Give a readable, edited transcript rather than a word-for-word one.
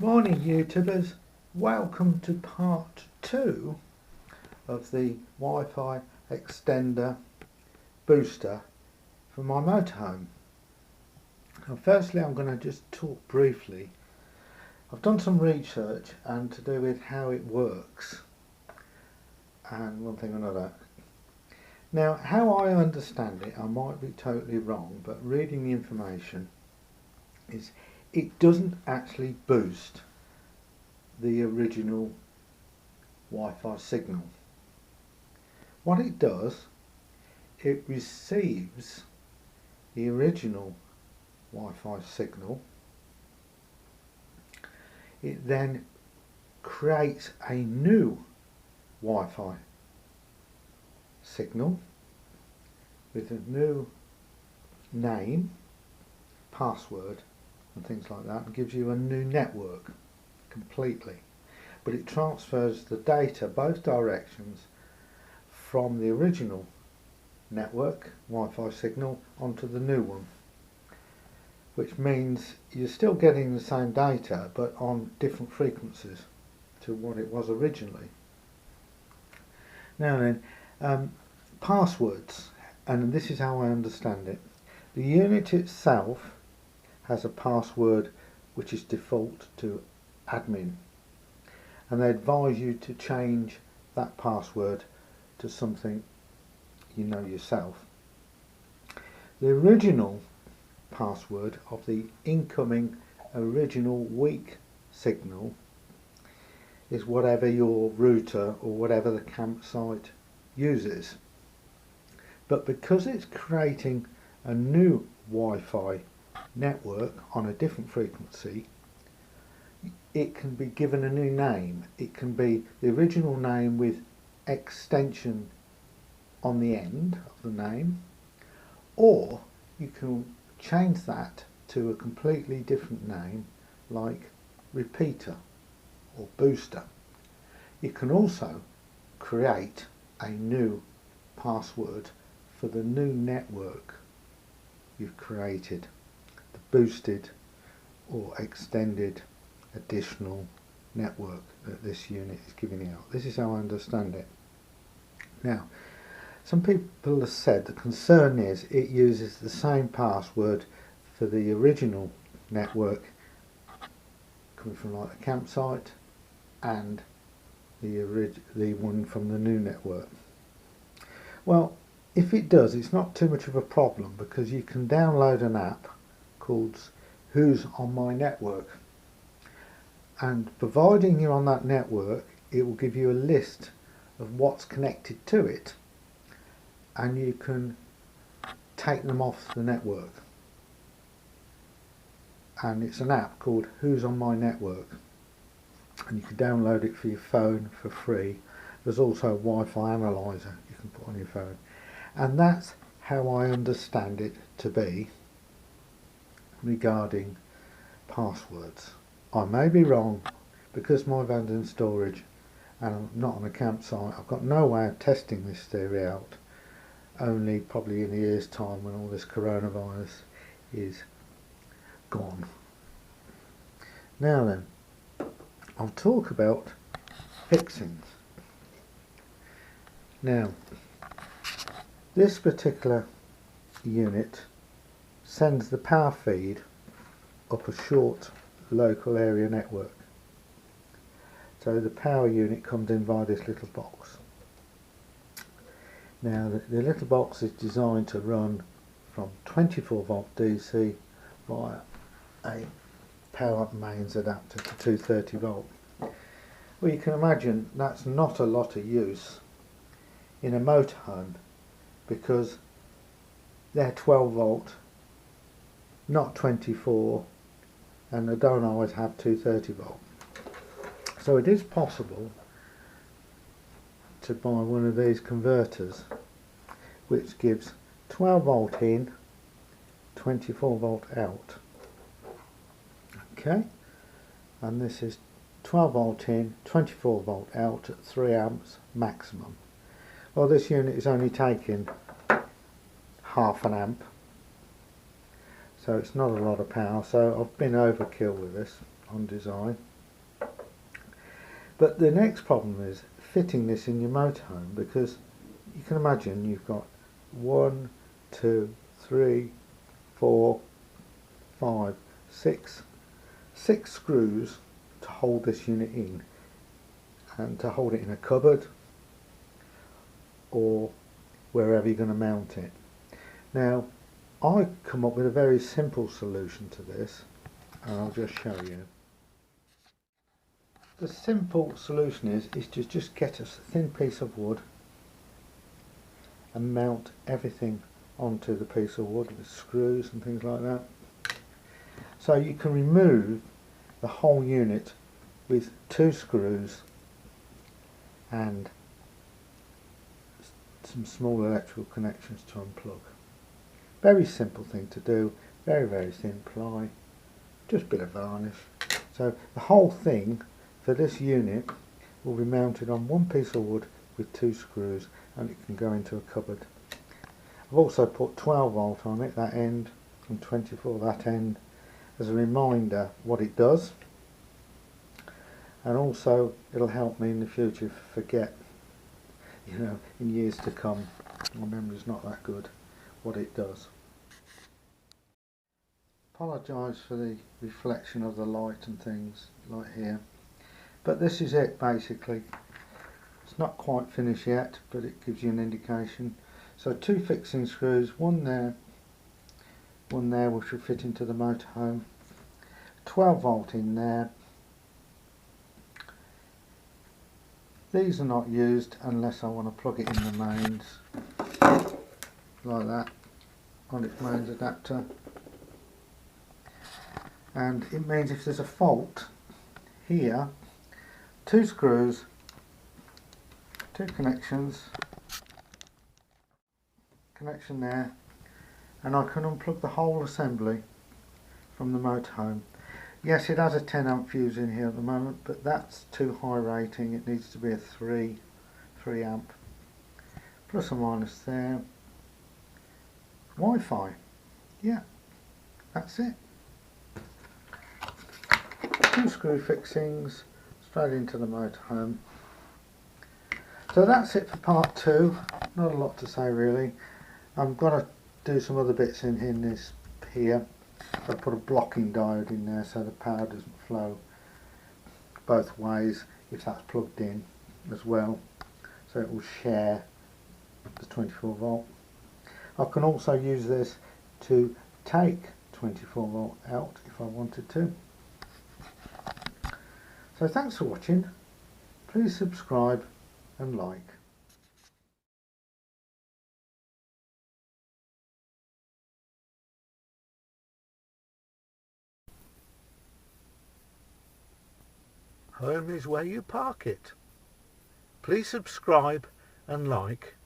Morning YouTubers, welcome to part 2 of the Wi-Fi extender booster for my motorhome. Now firstly I'm going to just talk briefly. I've done some research and to do with how it works and one thing or another. Now how I understand it, I might be totally wrong, but reading the information is it doesn't actually boost the original Wi-Fi signal. What it does, it receives the original Wi-Fi signal. It then creates a new Wi-Fi signal with a new name, password and things like that, and gives you a new network completely. But it transfers the data both directions from the original network Wi-Fi signal onto the new one, which means you're still getting the same data but on different frequencies to what it was originally. Now then, passwords, and this is how I understand it. The unit itself has a password which is default to admin, and they advise you to change that password to something you know yourself. The original password of the incoming original weak signal is whatever your router or whatever the campsite uses, but because it's creating a new Wi-Fi network on a different frequency, it can be given a new name. It can be the original name with extension on the end of the name, or you can change that to a completely different name like repeater or booster. You can also create a new password for the new network you've created, the boosted or extended additional network that this unit is giving out. This is how I understand it. Now, some people have said the concern is it uses the same password for the original network coming from like the campsite and the one from the new network. Well, if it does, it's not too much of a problem because you can download an app called Who's on My Network, and providing you're on that network, it will give you a list of what's connected to it, and you can take them off the network. And it's an app called Who's on My Network, and you can download it for your phone for free. There's also a Wi-Fi analyzer you can put on your phone, and that's how I understand it to be regarding passwords. I may be wrong because my van's in storage and I'm not on a campsite. I've got no way of testing this theory out, only probably in a year's time when all this coronavirus is gone. Now then, I'll talk about fixings. Now, this particular unit sends the power feed up a short local area network. So the power unit comes in via this little box. Now the little box is designed to run from 24 volt DC via a power mains adapter to 230 volt. Well, you can imagine that's not a lot of use in a motorhome because they're 12 volt, not 24, and they don't always have 230 volt. So it is possible to buy one of these converters which gives 12 volt in, 24 volt out. Okay, and this is 12 volt in, 24 volt out at 3 amps maximum. Well, this unit is only taking half an amp, so it's not a lot of power, so I've been overkill with this on design. But the next problem is fitting this in your motorhome, because you can imagine you've got 1, 2, 3, 4, 5, 6 screws to hold this unit in, and to hold it in a cupboard or wherever you're going to mount it. Now, I come up with a very simple solution to this, and I'll just show you. The simple solution is to just get a thin piece of wood and mount everything onto the piece of wood with screws and things like that. So you can remove the whole unit with 2 screws and some small electrical connections to unplug. Very simple thing to do, very thin ply, just a bit of varnish. So the whole thing for this unit will be mounted on one piece of wood with 2 screws, and it can go into a cupboard. I've also put 12 volt on it, that end, and 24 that end, as a reminder what it does, and also it'll help me in the future if I forget, you know, in years to come. My memory's not that good, what it does. Apologise for the reflection of the light and things like here, but this is it basically. It's not quite finished yet, but it gives you an indication. So 2 fixing screws, one there which will fit into the motorhome, 12 volt in there. These are not used unless I want to plug it in the mains, like that, on its mains adapter. And it means if there's a fault here, 2 screws, 2 connections, connection there, and I can unplug the whole assembly from the motorhome. Yes, it has a 10 amp fuse in here at the moment, but that's too high rating. It needs to be a 3 amp. Plus or minus there. Wi-Fi. Yeah, that's it. 2 screw fixings straight into the motorhome. So that's it for part 2. Not a lot to say really. I'm going to do some other bits in this here. I put a blocking diode in there so the power doesn't flow both ways if that's plugged in as well, so it will share the 24 volt. I can also use this to take 24 volt out if I wanted to. So thanks for watching. Please subscribe and like. Home is where you park it. Please subscribe and like.